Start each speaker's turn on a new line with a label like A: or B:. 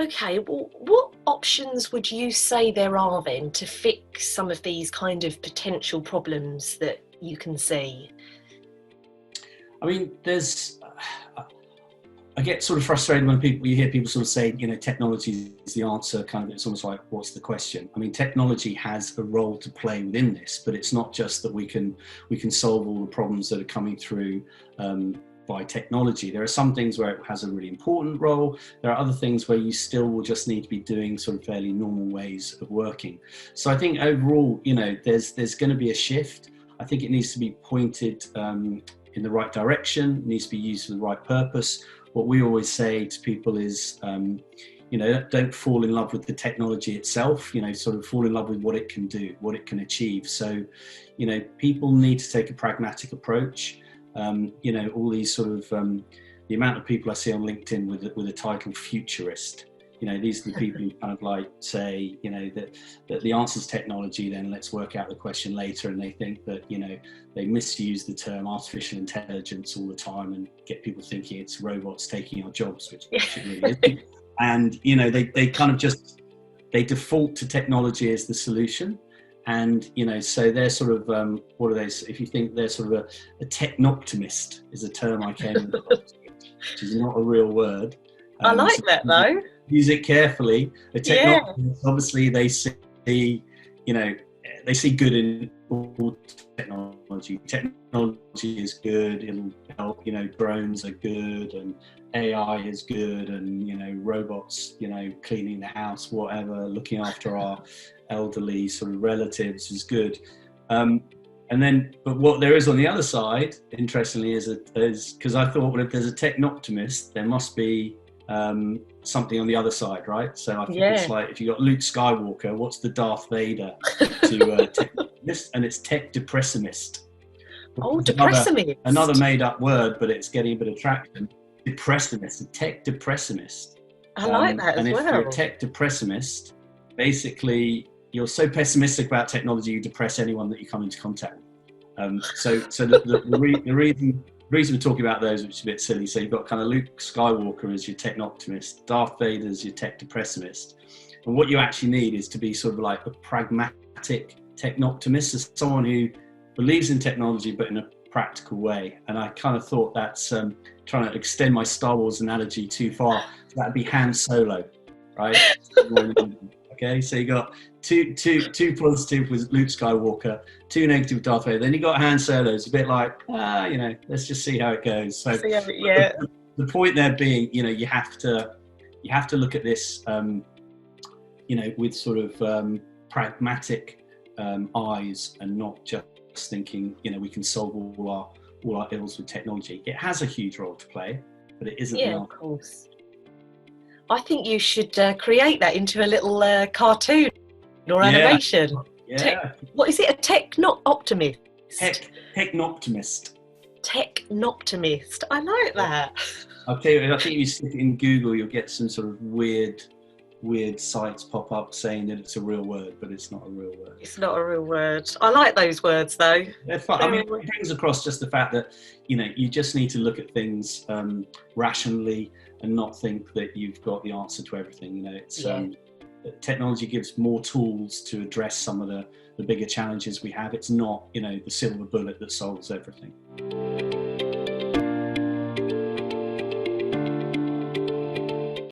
A: Okay, well, what options would you say there are then to fix some of these kind of potential problems that you can see?
B: I mean, I get sort of frustrated when you hear people sort of say, technology is the answer, kind of, it's almost like, what's the question? I mean, technology has a role to play within this, but it's not just that we can solve all the problems that are coming through by technology. There are some things where it has a really important role. There are other things where you still will just need to be doing sort of fairly normal ways of working. So I think overall, there's going to be a shift. I think it needs to be pointed in the right direction, needs to be used for the right purpose. What we always say to people is, don't fall in love with the technology itself, sort of fall in love with what it can do, what it can achieve. So, people need to take a pragmatic approach. All these sort of, the amount of people I see on LinkedIn with the title futurist, these are the people who kind of like say, that the answer's technology, then let's work out the question later. And they think that, they misuse the term artificial intelligence all the time and get people thinking it's robots taking our jobs, which it really isn't. And, they kind of just, they default to technology as the solution. And, so they're sort of, what are they, if you think they're sort of a technoptimist is a term I came across, which is not a real word.
A: I like
B: so
A: that though.
B: Use it carefully. The technologists, obviously, they see, they see good in all technology. Technology is good. It'll help. Drones are good, and AI is good, and robots, cleaning the house, whatever, looking after our elderly sort of relatives is good. But what there is on the other side, interestingly, is because I thought, well, if there's a technoptimist, there must be something on the other side, right? So I think it's like, if you got Luke Skywalker, what's the Darth Vader to technoptimist? And it's tech depressimist.
A: Oh, depressimist.
B: Another made up word, but it's getting a bit of traction. Depressimist, a tech depressimist.
A: I like that as well.
B: And if you're a tech depressimist, basically you're so pessimistic about technology, you depress anyone that you come into contact with. So the reason we're talking about those, which is a bit silly, so you've got kind of Luke Skywalker as your technoptimist, Darth Vader as your tech depressimist. And what you actually need is to be sort of like a pragmatic technoptimist, as someone who believes in technology but in a practical way. And I kind of thought that's trying to extend my Star Wars analogy too far. That'd be Han Solo, right? Okay, so you got two positive with Luke Skywalker, two negative with Darth Vader. Then you got Han Solo. It's a bit like, let's just see how it goes. So the point there being, you have to look at this, with sort of pragmatic eyes, and not just thinking, we can solve all our ills with technology. It has a huge role to play, but it isn't.
A: Yeah, of course. I think you should create that into a little cartoon or animation.
B: Yeah.
A: What is it? A techno-optimist?
B: Technoptimist.
A: Technoptimist. I like that.
B: I'll tell you, I think if you stick it in Google, you'll get some sort of weird sites pop up saying that it's a real word, but it's not a real word.
A: It's not a real word. I like those words though.
B: They're fun. I mean, it brings across just the fact that, you just need to look at things rationally and not think that you've got the answer to everything. Technology gives more tools to address some of the bigger challenges we have. It's not, the silver bullet that solves everything.